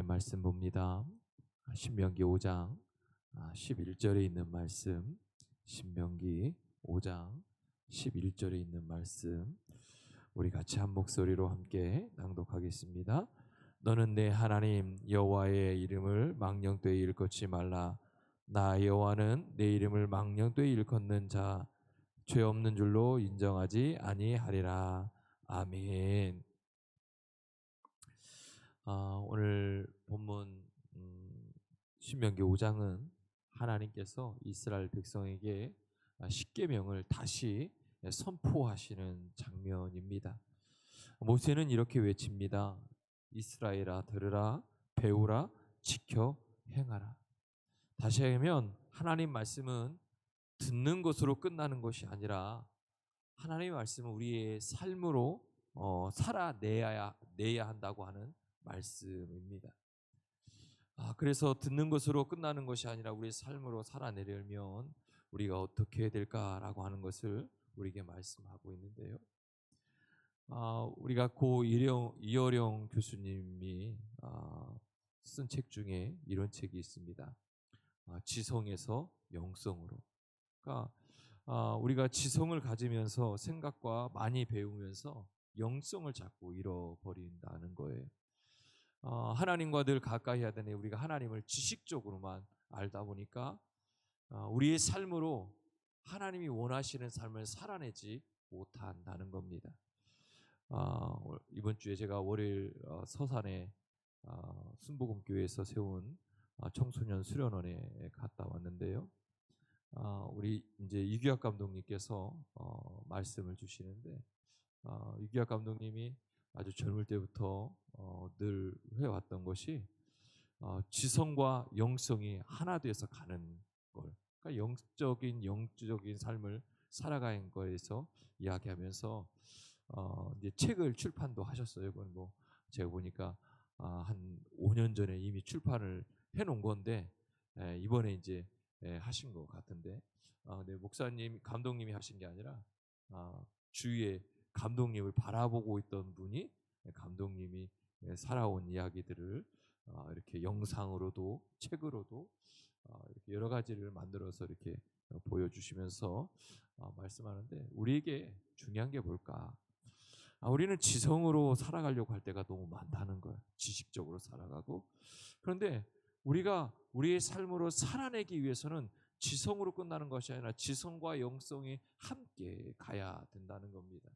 하나님 말씀 봅니다. 신명기 5장 11절에 있는 말씀, 신명기 5장 11절에 있는 말씀, 우리 같이 한 목소리로 함께 낭독하겠습니다. 너는 내 하나님 여호와의 이름을 망령되이 일컫지 말라. 나 여호와는 내 이름을 망령되이 일컫는 자 죄 없는 줄로 인정하지 아니하리라. 아멘. 오늘 본문 신명기 5장은 하나님께서 이스라엘 백성에게 십계명을 다시 선포하시는 장면입니다. 모세는 이렇게 외칩니다. 이스라엘아 들으라, 배우라, 지켜 행하라. 다시 하면 하나님 말씀은 듣는 것으로 끝나는 것이 아니라 하나님의 말씀은 우리의 삶으로 살아내야 한다고 하는 말씀입니다. 그래서 듣는 것으로 끝나는 것이 아니라 우리의 삶으로 살아내려면 우리가 어떻게 해야 될까라고 하는 것을 우리에게 말씀하고 있는데요. 우리가 고 이어령 교수님이 쓴 책 중에 이런 책이 있습니다. 지성에서 영성으로. 그러니까 우리가 지성을 가지면서 생각과 많이 배우면서 영성을 자꾸 잃어버린다는 거예요. 하나님과 늘 가까이 해야 되는 우리가 하나님을 지식적으로만 알다 보니까 우리의 삶으로 하나님이 원하시는 삶을 살아내지 못한다는 겁니다. 이번 주에 제가 월요일 서산에 순복음교회에서 세운 청소년 수련원에 갔다 왔는데요. 우리 이제 이규학 감독님께서 말씀을 주시는데 이규학 감독님이 아주 젊을 때부터 늘 해왔던 것이 지성과 영성이 하나 돼서 가는 걸, 그러니까 영적인 삶을 살아가는 거에서 이야기하면서 이제 책을 출판도 하셨어요. 그건 뭐 제가 보니까 한 5년 전에 이미 출판을 해놓은 건데 이번에 이제 하신 것 같은데, 네, 목사님, 감독님이 하신 게 아니라 주위에 감독님을 바라보고 있던 분이 감독님이 살아온 이야기들을 이렇게 영상으로도 책으로도 이렇게 여러 가지를 만들어서 이렇게 보여주시면서 말씀하는데, 우리에게 중요한 게 뭘까? 우리는 지성으로 살아가려고 할 때가 너무 많다는 거예요. 지식적으로 살아가고. 그런데 우리가 우리의 삶으로 살아내기 위해서는 지성으로 끝나는 것이 아니라 지성과 영성이 함께 가야 된다는 겁니다.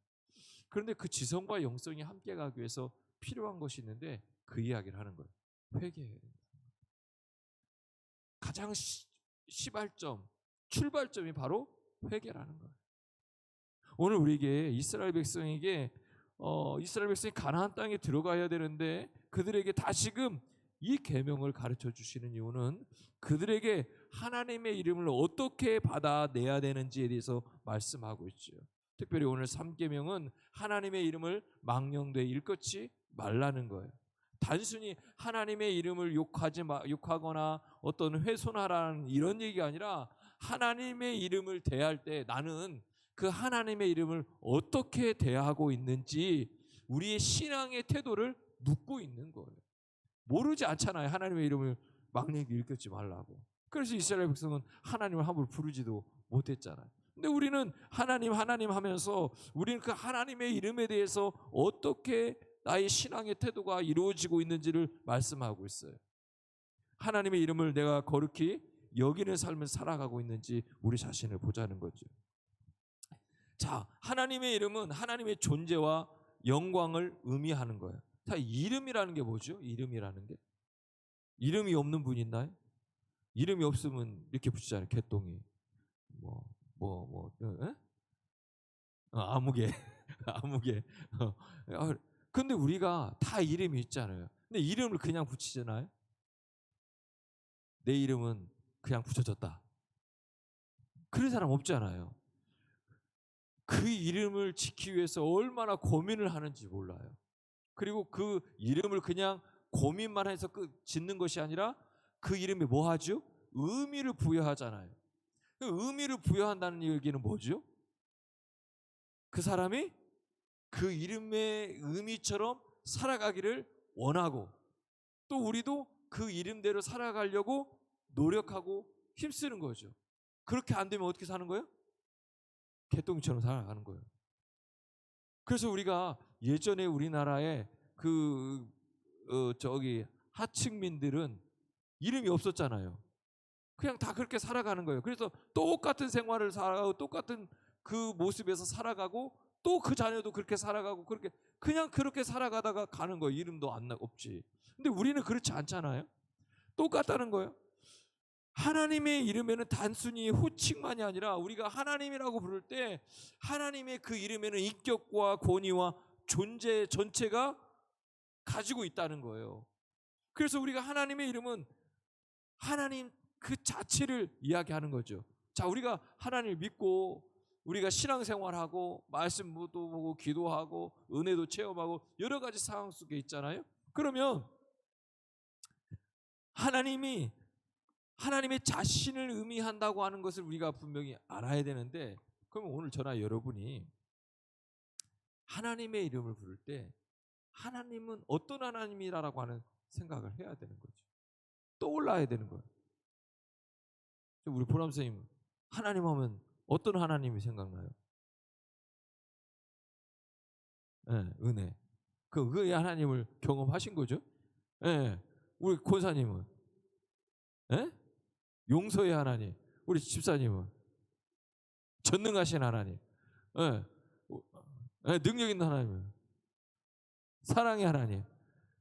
그런데 그 지성과 영성이 함께 가기 위해서 필요한 것이 있는데 그 이야기를 하는 거예요. 회개해야 된다. 가장 시발점, 출발점이 바로 회개라는 거예요. 오늘 우리에게 이스라엘 백성이 가나안 땅에 들어가야 되는데 그들에게 다시금 이 계명을 가르쳐 주시는 이유는 그들에게 하나님의 이름을 어떻게 받아내야 되는지에 대해서 말씀하고 있죠. 특별히 오늘 3계명은 하나님의 이름을 망령되이 일컫지 말라는 거예요. 단순히 하나님의 이름을 욕하거나 어떤 훼손하라는 이런 얘기가 아니라 하나님의 이름을 대할 때 나는 그 하나님의 이름을 어떻게 대하고 있는지 우리의 신앙의 태도를 묻고 있는 거예요. 모르지 않잖아요. 하나님의 이름을 망령되이 일컫지 말라고. 그래서 이스라엘 백성은 하나님을 함부로 부르지도 못했잖아요. 근데 우리는 하나님 하면서 우리는 그 하나님의 이름에 대해서 어떻게 나의 신앙의 태도가 이루어지고 있는지를 말씀하고 있어요. 하나님의 이름을 내가 거룩히 여기는 삶을 살아가고 있는지 우리 자신을 보자는 거죠. 자, 하나님의 이름은 하나님의 존재와 영광을 의미하는 거예요. 자, 이름이라는 게 뭐죠? 이름이라는 게. 이름이 없는 분 있나요? 이름이 없으면 이렇게 붙이잖아요. 개똥이. 아무개. 아무개. 근데 우리가 다 이름이 있잖아요. 근데 이름을 그냥 붙이잖아요. 내 이름은 그냥 붙여졌다. 그런 사람 없잖아요. 그 이름을 지키기 위해서 얼마나 고민을 하는지 몰라요. 그리고 그 이름을 그냥 고민만 해서 짓는 것이 아니라 그 이름에 뭐 하죠? 의미를 부여하잖아요. 그 의미를 부여한다는 얘기는 뭐죠? 그 사람이 그 이름의 의미처럼 살아가기를 원하고 또 우리도 그 이름대로 살아가려고 노력하고 힘쓰는 거죠. 그렇게 안 되면 어떻게 사는 거예요? 개똥처럼 살아가는 거예요. 그래서 우리가 예전에 우리나라에 저기 하층민들은 이름이 없었잖아요. 그냥 다 그렇게 살아가는 거예요. 그래서 똑같은 생활을 살아가고 똑같은 그 모습에서 살아가고 또 그 자녀도 그렇게 살아가고 그렇게 그냥 그렇게 살아가다가 가는 거예요. 이름도 없지. 근데 우리는 그렇지 않잖아요. 똑같다는 거예요. 하나님의 이름에는 단순히 호칭만이 아니라 우리가 하나님이라고 부를 때 하나님의 그 이름에는 인격과 권위와 존재 전체가 가지고 있다는 거예요. 그래서 우리가 하나님의 이름은 하나님 그 자체를 이야기하는 거죠. 자, 우리가 하나님을 믿고 우리가 신앙생활하고 말씀도 보고 기도하고 은혜도 체험하고 여러 가지 상황 속에 있잖아요. 그러면 하나님의 자신을 의미한다고 하는 것을 우리가 분명히 알아야 되는데, 그러면 오늘 저나 여러분이 하나님의 이름을 부를 때 하나님은 어떤 하나님이라고 하는 생각을 해야 되는 거죠. 떠올라야 되는 거예요. 우리 보람 선생님, 하나님 하면 어떤 하나님이 생각나요? 네, 은혜. 그 은혜 하나님을 경험하신 거죠? 네. 우리 권사님은? 네? 용서의 하나님. 우리 집사님은? 전능하신 하나님. 네. 네, 능력 있는 하나님. 사랑의 하나님.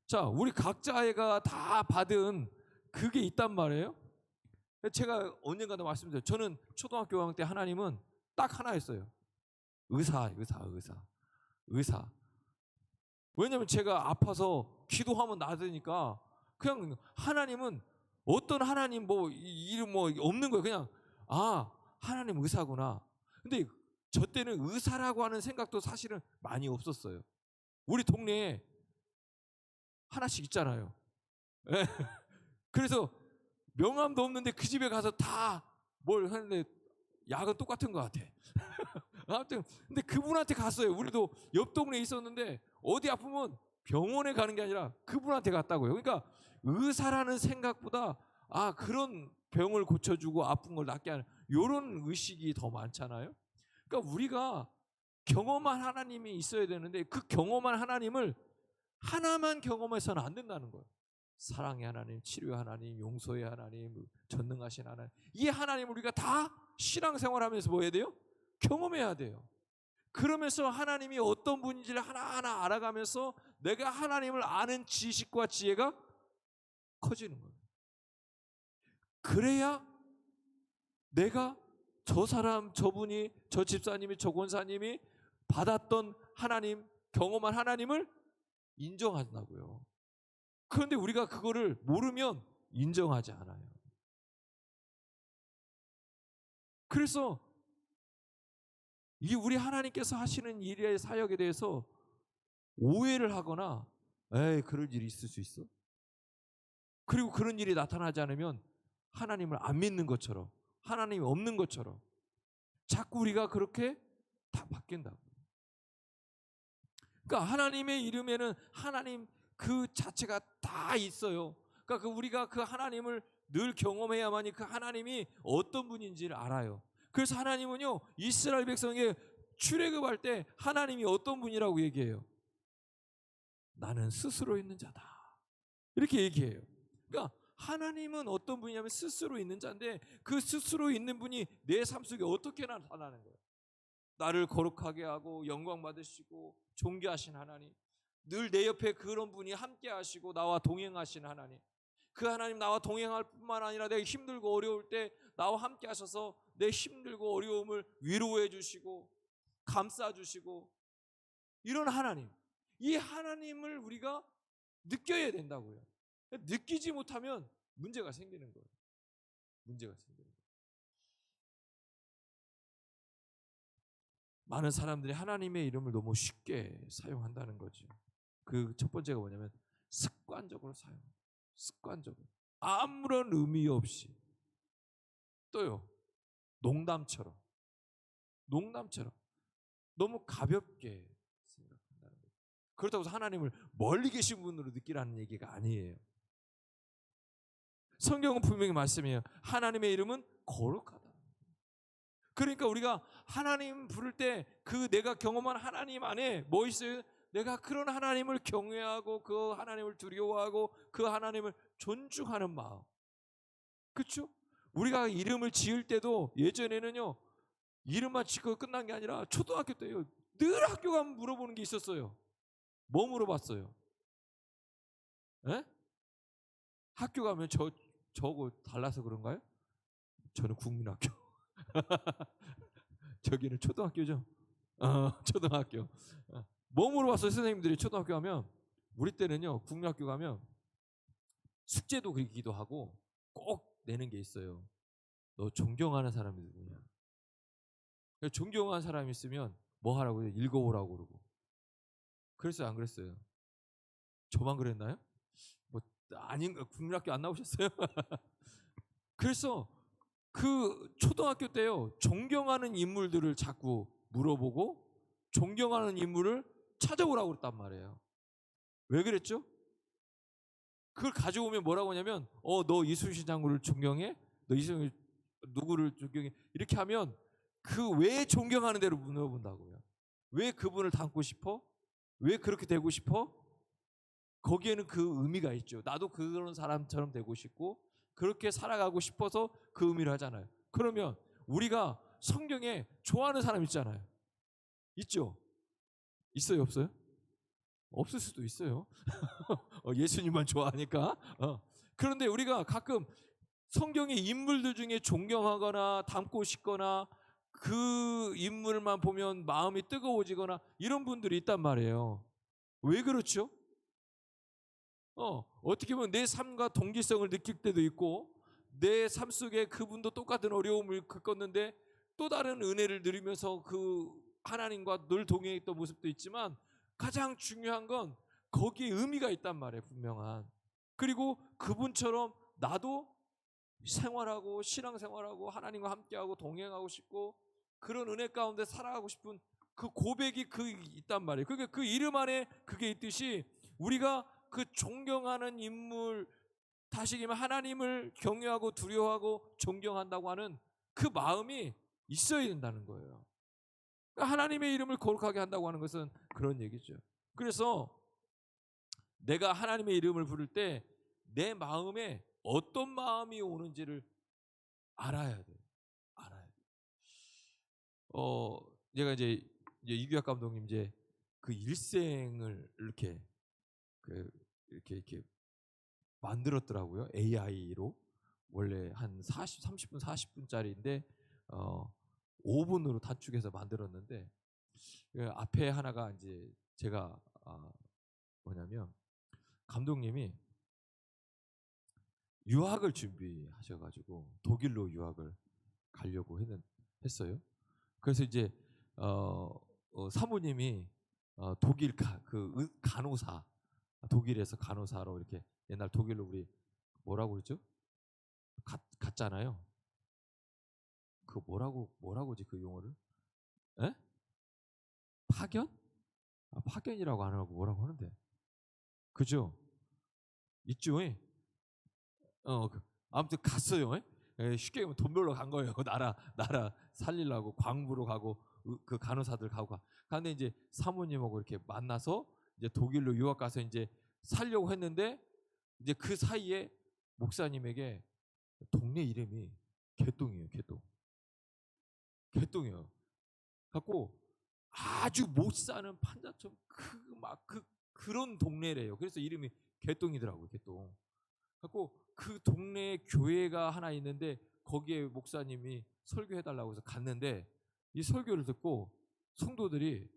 자, 우리 각자가 다 받은 그게 있단 말이에요. 제가 언젠가도 말씀드렸어요. 저는 초등학교 5학년 때 하나님은 딱 하나였어요. 의사. 왜냐면 제가 아파서 기도하면 나으니까 그냥 하나님은 어떤 하나님 뭐 이름 뭐 없는 거예요. 그냥 하나님 의사구나. 근데 저 때는 의사라고 하는 생각도 사실은 많이 없었어요. 우리 동네에 하나씩 있잖아요. 예. 그래서 명함도 없는데 그 집에 가서 다 뭘 하는데 약은 똑같은 것 같아. 아무튼 근데 그분한테 갔어요. 우리도 옆 동네에 있었는데 어디 아프면 병원에 가는 게 아니라 그분한테 갔다고요. 그러니까 의사라는 생각보다 그런 병을 고쳐주고 아픈 걸 낫게 하는 이런 의식이 더 많잖아요. 그러니까 우리가 경험한 하나님이 있어야 되는데 그 경험한 하나님을 하나만 경험해서는 안 된다는 거예요. 사랑의 하나님, 치료의 하나님, 용서의 하나님, 전능하신 하나님, 이 하나님을 우리가 다 신앙생활하면서 뭐 해야 돼요? 경험해야 돼요. 그러면서 하나님이 어떤 분인지를 하나하나 알아가면서 내가 하나님을 아는 지식과 지혜가 커지는 거예요. 그래야 내가 저 사람, 저분이, 저 집사님이, 저 권사님이 받았던 하나님, 경험한 하나님을 인정한다고요. 그런데 우리가 그거를 모르면 인정하지 않아요. 그래서 이 우리 하나님께서 하시는 일의 사역에 대해서 오해를 하거나 에이 그럴 일이 있을 수 있어? 그리고 그런 일이 나타나지 않으면 하나님을 안 믿는 것처럼 하나님이 없는 것처럼 자꾸 우리가 그렇게 다 바뀐다고. 그러니까 하나님의 이름에는 하나님 그 자체가 다 있어요. 그러니까 우리가 그 하나님을 늘 경험해야만이 그 하나님이 어떤 분인지를 알아요. 그래서 하나님은요 이스라엘 백성에게 출애굽할 때 하나님이 어떤 분이라고 얘기해요? 나는 스스로 있는 자다. 이렇게 얘기해요. 그러니까 하나님은 어떤 분이냐면 스스로 있는 자인데 그 스스로 있는 분이 내 삶 속에 어떻게 나타나는 거예요? 나를 거룩하게 하고 영광 받으시고 존귀하신 하나님, 늘 내 옆에 그런 분이 함께 하시고 나와 동행하신 하나님, 그 하나님 나와 동행할 뿐만 아니라 내가 힘들고 어려울 때 나와 함께 하셔서 내 힘들고 어려움을 위로해 주시고 감싸 주시고 이런 하나님, 이 하나님을 우리가 느껴야 된다고요. 느끼지 못하면 문제가 생기는 거예요. 문제가 생기는 거예요. 많은 사람들이 하나님의 이름을 너무 쉽게 사용한다는 거죠. 그 첫 번째가 뭐냐면 습관적으로 사용. 습관적으로. 아무런 의미 없이. 또요. 농담처럼. 너무 가볍게 생각한다는 거죠. 그렇다고 해서 하나님을 멀리 계신 분으로 느끼라는 얘기가 아니에요. 성경은 분명히 말씀이에요. 하나님의 이름은 거룩하다. 그러니까 우리가 하나님 부를 때 그 내가 경험한 하나님 안에 뭐 있어요? 내가 그런 하나님을 경외하고 그 하나님을 두려워하고 그 하나님을 존중하는 마음. 그렇죠? 우리가 이름을 지을 때도 예전에는요, 이름만 짓고 끝난 게 아니라 초등학교 때요, 늘 학교 가면 물어보는 게 있었어요. 뭐 물어봤어요? 에? 학교 가면 저거 달라서 그런가요? 저는 국민학교. 저기는 초등학교죠. 초등학교. 뭐 물어봤어요? 선생님들이 초등학교 가면. 우리 때는요, 국민학교 가면 숙제도 그리기도 하고 꼭 내는 게 있어요. 너 존경하는 사람이 누구냐? 존경하는 사람이 있으면 뭐 하라고요? 읽어오라고 그러고. 그랬어요, 안 그랬어요? 저만 그랬나요? 뭐 아닌가? 국민학교 안 나오셨어요? 그래서 그 초등학교 때요, 존경하는 인물들을 자꾸 물어보고 존경하는 인물을 찾아오라고 그랬단 말이에요. 왜 그랬죠? 그걸 가져오면 뭐라고 하냐면, 너 이순신 장군을 존경해? 너 이순신 누구를 존경해? 이렇게 하면 그 왜 존경하는 대로 물어본다고요. 왜 그분을 닮고 싶어? 왜 그렇게 되고 싶어? 거기에는 그 의미가 있죠. 나도 그런 사람처럼 되고 싶고 그렇게 살아가고 싶어서 그 의미를 하잖아요. 그러면 우리가 성경에 좋아하는 사람 있잖아요. 있죠? 있어요, 없어요? 없을 수도 있어요. 예수님만 좋아하니까. 그런데 우리가 가끔 성경의 인물들 중에 존경하거나 닮고 싶거나 그 인물만 보면 마음이 뜨거워지거나 이런 분들이 있단 말이에요. 왜 그렇죠? 어떻게 보면 내 삶과 동기성을 느낄 때도 있고 내 삶 속에 그분도 똑같은 어려움을 겪었는데 또 다른 은혜를 누리면서 그 하나님과 늘 동행했던 모습도 있지만 가장 중요한 건 거기에 의미가 있단 말이에요, 분명한. 그리고 그분처럼 나도 생활하고 신앙생활하고 하나님과 함께하고 동행하고 싶고 그런 은혜 가운데 살아가고 싶은 그 고백이 있단 말이에요. 그게 그 이름 안에 그게 있듯이 우리가 그 존경하는 인물, 다시 얘기하면 하나님을 경외하고 두려워하고 존경한다고 하는 그 마음이 있어야 된다는 거예요. 그러니까 하나님의 이름을 거룩하게 한다고 하는 것은 그런 얘기죠. 그래서 내가 하나님의 이름을 부를 때 내 마음에 어떤 마음이 오는지를 알아야 돼요. 알아야 돼요. 제가 이제 이규학 감독님 이제 그 일생을 이렇게 만들었더라고요. AI로. 원래 한 30분, 40분짜리인데 5분으로 단축해서 만들었는데 그 앞에 하나가 이제 제가 뭐냐면 감독님이 유학을 준비하셔가지고 독일로 유학을 가려고 했어요. 그래서 이제 사모님이 독일 간호사, 독일에서 간호사로 이렇게 옛날 독일로 우리 뭐라고 그러죠? 갔잖아요. 그 뭐라고지 그 용어를? 에? 파견? 파견이라고 안 하고 뭐라고 하는데? 그죠? 있죠? 아무튼 갔어요. 쉽게 얘기하면 돈 벌러 간 거예요. 나라 살리려고 광부로 가고 그 간호사들 가고 근데 이제 사모님하고 이렇게 만나서 이제 독일로 유학 가서 이제 살려고 했는데 이제 그 사이에 목사님에게 동네 이름이 개똥이에요. 개똥이에요. 갖고 아주 못 사는 판자촌 그런 동네래요. 그래서 이름이 개똥이더라고요. 개똥. 갖고 그 동네에 교회가 하나 있는데 거기에 목사님이 설교해달라고 해서 갔는데 이 설교를 듣고 성도들이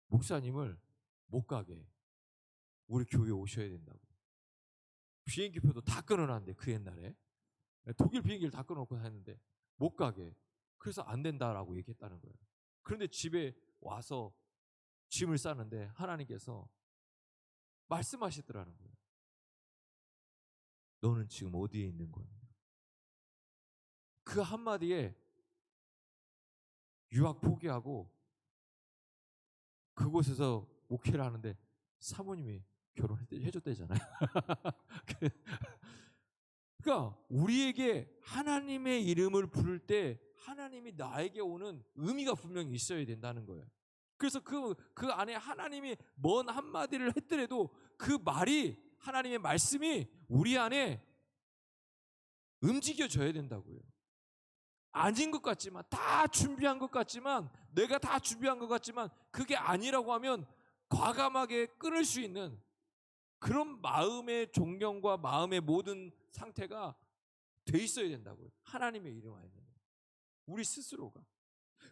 목사님을 못 가게 우리 교회 오셔야 된다고 비행기표도 다 끊어놨는데 그 옛날에 독일 비행기를 다 끊어놓고 했는데 못 가게 그래서 안 된다라고 얘기했다는 거예요. 그런데 집에 와서 짐을 싸는데 하나님께서 말씀하시더라는 거예요. 너는 지금 어디에 있는 거냐? 그 한마디에 유학 포기하고 그곳에서 목회를 하는데 사모님이 결혼해줬대잖아요. 그러니까 우리에게 하나님의 이름을 부를 때 하나님이 나에게 오는 의미가 분명히 있어야 된다는 거예요. 그래서 그 안에 하나님이 뭔 한마디를 했더라도 그 말이, 하나님의 말씀이 우리 안에 움직여져야 된다고요. 아닌 것 같지만, 다 준비한 것 같지만, 내가 다 준비한 것 같지만 그게 아니라고 하면 과감하게 끊을 수 있는 그런 마음의 존경과 마음의 모든 상태가 돼 있어야 된다고요. 하나님의 이름 안에. 우리 스스로가.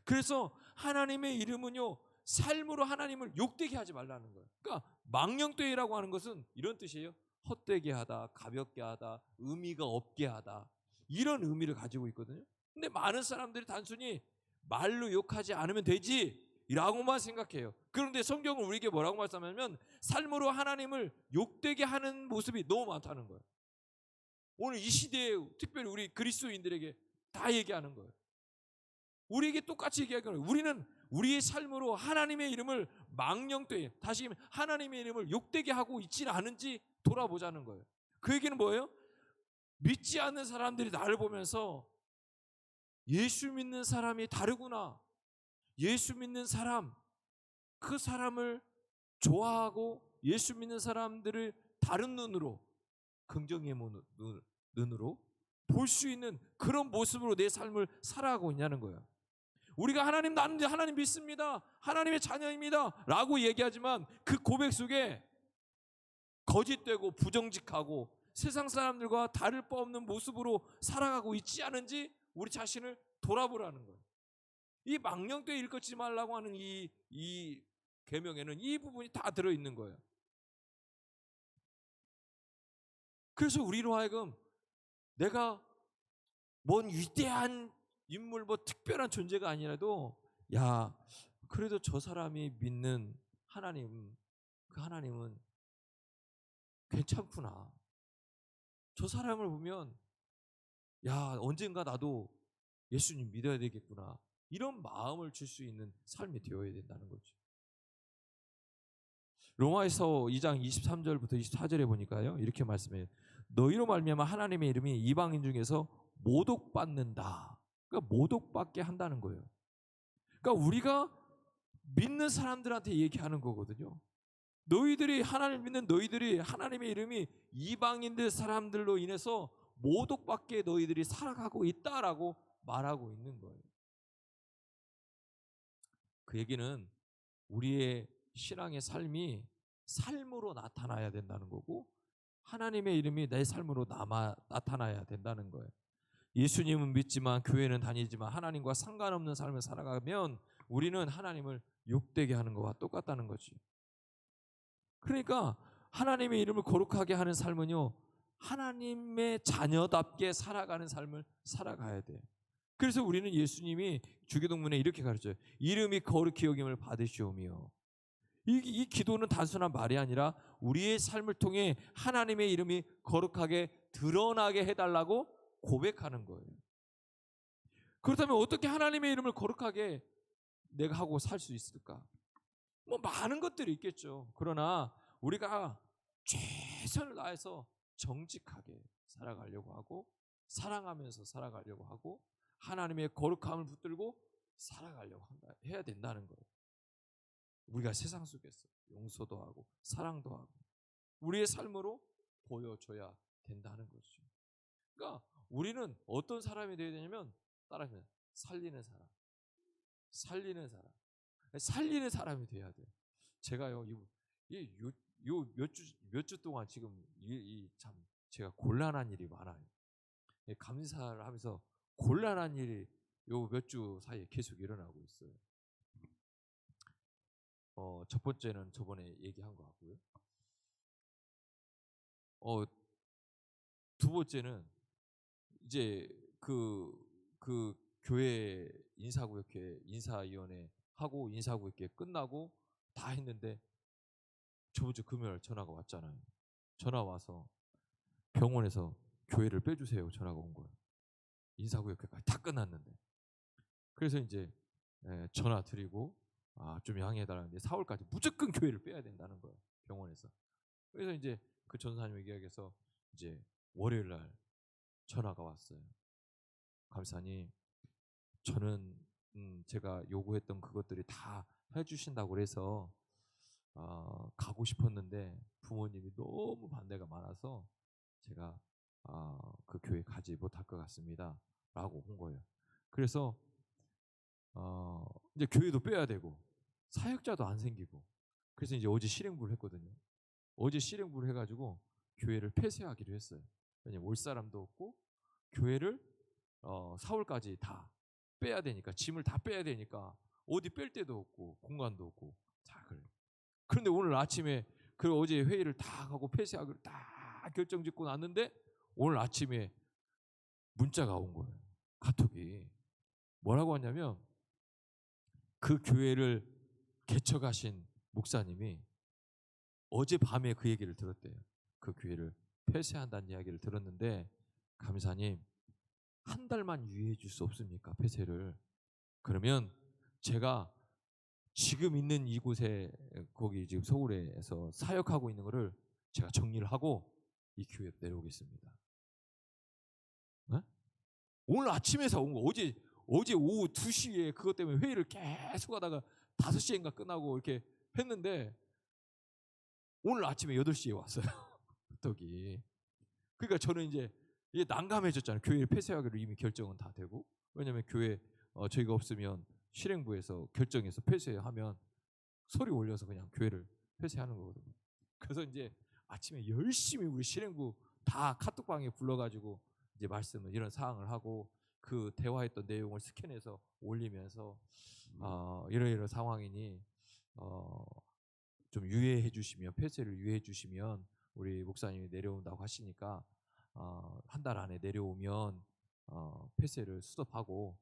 그래서 하나님의 이름은요, 삶으로 하나님을 욕되게 하지 말라는 거예요. 그러니까 망령되이라고 하는 것은 이런 뜻이에요. 헛되게 하다, 가볍게 하다, 의미가 없게 하다, 이런 의미를 가지고 있거든요. 근데 많은 사람들이 단순히 말로 욕하지 않으면 되지 라고만 생각해요. 그런데 성경은 우리에게 뭐라고 말씀하냐면 삶으로 하나님을 욕되게 하는 모습이 너무 많다는 거예요. 오늘 이 시대에 특별히 우리 그리스도인들에게 다 얘기하는 거예요. 우리에게 똑같이 얘기하는 거예요. 우리는 우리의 삶으로 하나님의 이름을 망령되이, 다시 하나님의 이름을 욕되게 하고 있지는 않은지 돌아보자는 거예요. 그 얘기는 뭐예요? 믿지 않는 사람들이 나를 보면서 예수 믿는 사람이 다르구나, 예수 믿는 사람, 그 사람을 좋아하고 예수 믿는 사람들을 다른 눈으로, 긍정의 눈으로 볼 수 있는 그런 모습으로 내 삶을 살아가고 있냐는 거예요. 우리가 나는 하나님 믿습니다, 하나님의 자녀입니다 라고 얘기하지만 그 고백 속에 거짓되고 부정직하고 세상 사람들과 다를 바 없는 모습으로 살아가고 있지 않은지 우리 자신을 돌아보라는 거예요. 이 망령되이 일컫지 말라고 하는 이 계명에는 이 부분이 다 들어있는 거예요. 그래서 우리로 하여금 내가 뭔 위대한 인물, 뭐 특별한 존재가 아니라도, 야, 그래도 저 사람이 믿는 하나님, 그 하나님은 괜찮구나, 저 사람을 보면 야, 언젠가 나도 예수님 믿어야 되겠구나, 이런 마음을 줄 수 있는 삶이 되어야 된다는 거죠. 로마에서 2장 23절부터 24절에 보니까요, 이렇게 말씀해요. 너희로 말미암아 하나님의 이름이 이방인 중에서 모독받는다. 그러니까 모독받게 한다는 거예요. 그러니까 우리가 믿는 사람들한테 얘기하는 거거든요. 너희들이, 하나님 믿는 너희들이 하나님의 이름이 이방인들 사람들로 인해서 모독받게 너희들이 살아가고 있다라고 말하고 있는 거예요. 그 얘기는 우리의 신앙의 삶이 삶으로 나타나야 된다는 거고, 하나님의 이름이 내 삶으로 나타나야 된다는 거예요. 예수님은 믿지만, 교회는 다니지만 하나님과 상관없는 삶을 살아가면 우리는 하나님을 욕되게 하는 것과 똑같다는 거지. 그러니까 하나님의 이름을 거룩하게 하는 삶은요, 하나님의 자녀답게 살아가는 삶을 살아가야 돼. 그래서 우리는 예수님이 주기도문에 이렇게 가르쳐요. 이름이 거룩히 여김을 받으시오며. 이 기도는 단순한 말이 아니라 우리의 삶을 통해 하나님의 이름이 거룩하게 드러나게 해달라고 고백하는 거예요. 그렇다면 어떻게 하나님의 이름을 거룩하게 내가 하고 살 수 있을까? 뭐 많은 것들이 있겠죠. 그러나 우리가 최선을 다해서 정직하게 살아가려고 하고, 사랑하면서 살아가려고 하고, 하나님의 거룩함을 붙들고 살아가려고 해야 된다는 거예요. 우리가 세상 속에서 용서도 하고 사랑도 하고 우리의 삶으로 보여줘야 된다는 거죠. 그러니까 우리는 어떤 사람이 되어야 되냐면, 따라하면 살리는 사람, 살리는 사람, 살리는 사람이 돼야 돼요. 제가요, 몇 주 동안 지금 참 제가 곤란한 일이 많아요. 감사를 하면서 곤란한 일이 요 몇 주 사이에 계속 일어나고 있어요. 첫 번째는 저번에 얘기한 것 같고요. 두 번째는 이제 그 교회 인사위원회 하고 인사구역회 끝나고 다 했는데 저번 주 금요일 전화가 왔잖아요. 전화 와서 병원에서 교회를 빼주세요 전화가 온 거예요. 인사구역회까지 다 끝났는데. 그래서 이제 전화 드리고 좀 양해해달라는데 4월까지 무조건 교회를 빼야 된다는 거예요, 병원에서. 그래서 이제 그 전사님 얘기하기에서 이제 월요일 날 전화가 왔어요. 감사님, 저는 제가 요구했던 그것들이 다 해주신다고 그래서 가고 싶었는데 부모님이 너무 반대가 많아서 제가 그 교회 가지 못할 것 같습니다. 라고 한 거예요. 그래서 이제 교회도 빼야 되고 사역자도 안 생기고, 그래서 이제 어제 실행부를 했거든요. 어제 실행부를 해가지고 교회를 폐쇄하기로 했어요. 왜냐면 올 사람도 없고 교회를 4월까지 다 빼야 되니까, 짐을 다 빼야 되니까 어디 뺄 데도 없고 공간도 없고. 자, 그래. 그런데 오늘 아침에 그 어제 회의를 다 하고 폐쇄하기로 다 결정 짓고 났는데 오늘 아침에 문자가 온 거예요. 카톡이. 뭐라고 하냐면 그 교회를 개척하신 목사님이 어젯밤에 그 얘기를 들었대요. 그 교회를 폐쇄한다는 이야기를 들었는데, 감사님, 한 달만 유예해 줄 수 없습니까? 폐쇄를. 그러면 제가 지금 있는 이곳에, 거기 지금 서울에서 사역하고 있는 거를 제가 정리를 하고 이 교회에 내려오겠습니다. 네? 오늘 아침에서 온 거. 어제 오후 2시에 그것 때문에 회의를 계속 하다가 5시인가 끝나고 이렇게 했는데 오늘 아침에 8시에 왔어요. 떡이. 그러니까 저는 이제 난감해졌잖아요. 교회 폐쇄하기로 이미 결정은 다 되고. 왜냐면 교회 저희가 없으면 실행부에서 결정해서 폐쇄하면 소리 올려서 그냥 교회를 폐쇄하는 거거든요. 그래서 이제 아침에 열심히 우리 실행부 다 카톡방에 불러가지고 이제 말씀을 이런 사항을 하고 그 대화했던 내용을 스캔해서 올리면서 이런 상황이니 좀 유예해 주시면, 폐쇄를 유예해 주시면 우리 목사님이 내려온다고 하시니까 한 달 안에 내려오면 폐쇄를 수습하고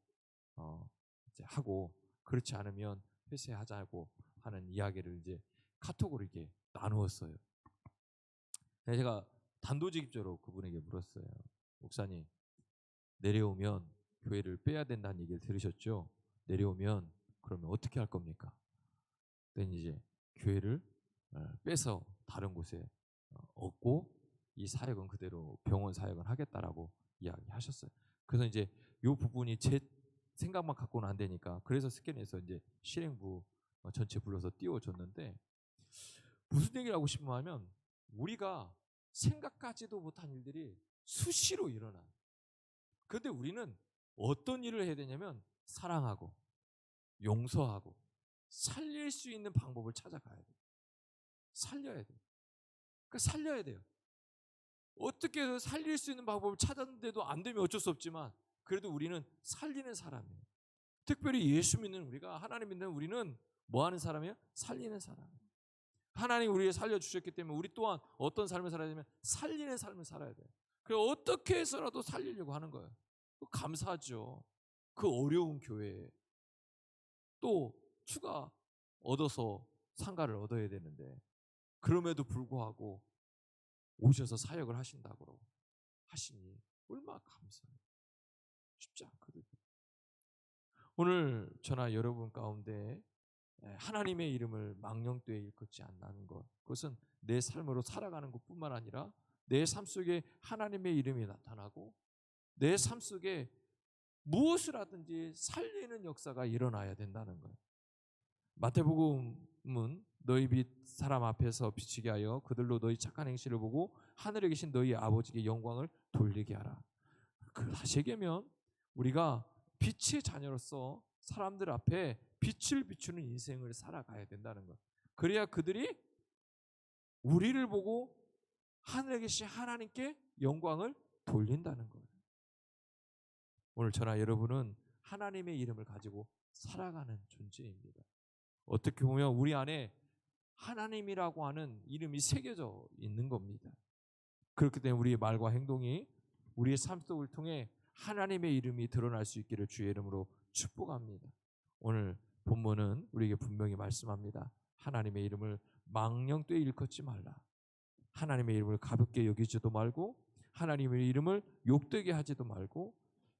이제 하고, 그렇지 않으면 폐쇄하자고 하는 이야기를 이제 카톡으로 이렇게 나누었어요. 제가 단도직입적으로 그분에게 물었어요. 목사님, 내려오면 교회를 빼야 된다는 얘기를 들으셨죠? 내려오면 그러면 어떻게 할 겁니까? 그랬더니 이제 교회를 빼서 다른 곳에 얻고 이 사역은 그대로 병원 사역은 하겠다라고 이야기하셨어요. 그래서 이제 이 부분이 제 생각만 갖고는 안 되니까 그래서 스캔해서 이제 실행부 전체 불러서 띄워줬는데, 무슨 얘기를 하고 싶으면 하면 우리가 생각하지도 못한 일들이 수시로 일어나요. 그런데 우리는 어떤 일을 해야 되냐면 사랑하고 용서하고 살릴 수 있는 방법을 찾아가야 돼요. 살려야 돼요. 그러니까 살려야 돼요. 어떻게 해서 살릴 수 있는 방법을 찾았는데도 안 되면 어쩔 수 없지만 그래도 우리는 살리는 사람이에요. 특별히 예수 믿는 우리가, 하나님 믿는 우리는 뭐 하는 사람이에요? 살리는 사람이에요. 하나님 우리를 살려주셨기 때문에 우리 또한 어떤 삶을 살아야 되면 살리는 삶을 살아야 돼요. 그래서 어떻게 해서라도 살리려고 하는 거예요. 감사하죠. 그 어려운 교회에 또 추가 얻어서 상가를 얻어야 되는데 그럼에도 불구하고 오셔서 사역을 하신다고 하시니 얼마나 감사해요. 쉽지 않거든요. 오늘 저나 여러분 가운데 하나님의 이름을 망령되이 일컫지 않는 것, 그것은 내 삶으로 살아가는 것뿐만 아니라 내 삶 속에 하나님의 이름이 나타나고 내 삶 속에 무엇을 하든지 살리는 역사가 일어나야 된다는 거예요. 마태복음은 너희 빛 사람 앞에서 비치게 하여 그들로 너희 착한 행실을 보고 하늘에 계신 너희 아버지께 영광을 돌리게 하라. 그 다시 얘기하면 우리가 빛의 자녀로서 사람들 앞에 빛을 비추는 인생을 살아가야 된다는 것. 그래야 그들이 우리를 보고 하늘에 계신 하나님께 영광을 돌린다는 거예요. 오늘 저나 여러분은 하나님의 이름을 가지고 살아가는 존재입니다. 어떻게 보면 우리 안에 하나님이라고 하는 이름이 새겨져 있는 겁니다. 그렇기 때문에 우리의 말과 행동이 우리의 삶 속을 통해 하나님의 이름이 드러날 수 있기를 주의 이름으로 축복합니다. 오늘 본문은 우리에게 분명히 말씀합니다. 하나님의 이름을 망령되이 일컫지 말라. 하나님의 이름을 가볍게 여기지도 말고 하나님의 이름을 욕되게 하지도 말고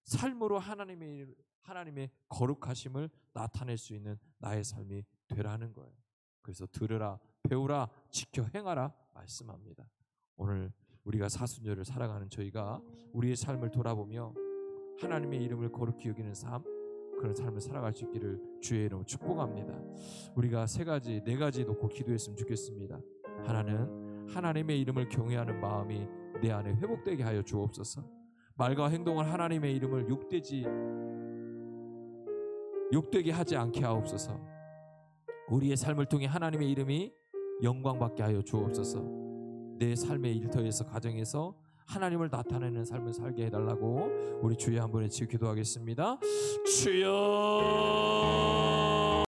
삶으로 하나님의 거룩하심을 나타낼 수 있는 나의 삶이 되라는 거예요. 그래서 들으라, 배우라, 지켜 행하라 말씀합니다. 오늘 우리가 사순절을 살아가는 저희가 우리의 삶을 돌아보며 하나님의 이름을 거룩히 여기는 삶, 그런 삶을 살아갈 수 있기를 주의 이름으로 축복합니다. 우리가 네 가지 놓고 기도했으면 좋겠습니다. 하나는 하나님의 이름을 경외하는 마음이 내 안에 회복되게 하여 주옵소서. 말과 행동을 하나님의 이름을 욕되게 하지 않게 하옵소서. 우리의 삶을 통해 하나님의 이름이 영광받게 하여 주옵소서. 내 삶의 일터에서 가정에서 하나님을 나타내는 삶을 살게 해달라고 우리 주여 한 번에 기도하겠습니다. 주여.